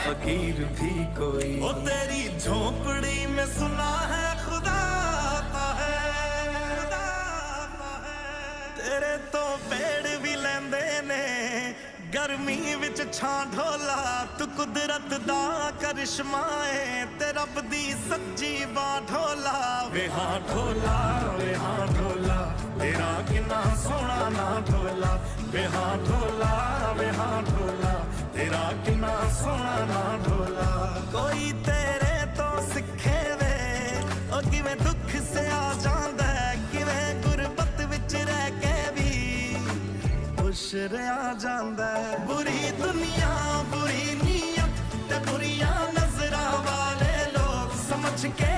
फकीर भी कोई। ओ तेरी झोपड़ी में सुना है खुदा आता है, तेरे तो पेड़ भी लेंदे ने गर्मी विच छां ढोला। तू कुदरत दा करिश्मा है ते रब दी सच्ची बां ढोला। वे हाँ ढोला, वे हाँ ढोला, तेरा किन्ना सोहना ना ढोला। वे हाँ ढोला, वे हाँ ढोला, तेरा किन्ना सोहना ना ढोला। कोई तेरे तो सिखे वे ओ किवें दुख से आ जांदा है, किवें गुरबत विच रह के भी खुश रहा जांदा है। बुरी दुनिया बुरी नीयत ते बुरियां नजरां वाले लोग समझ के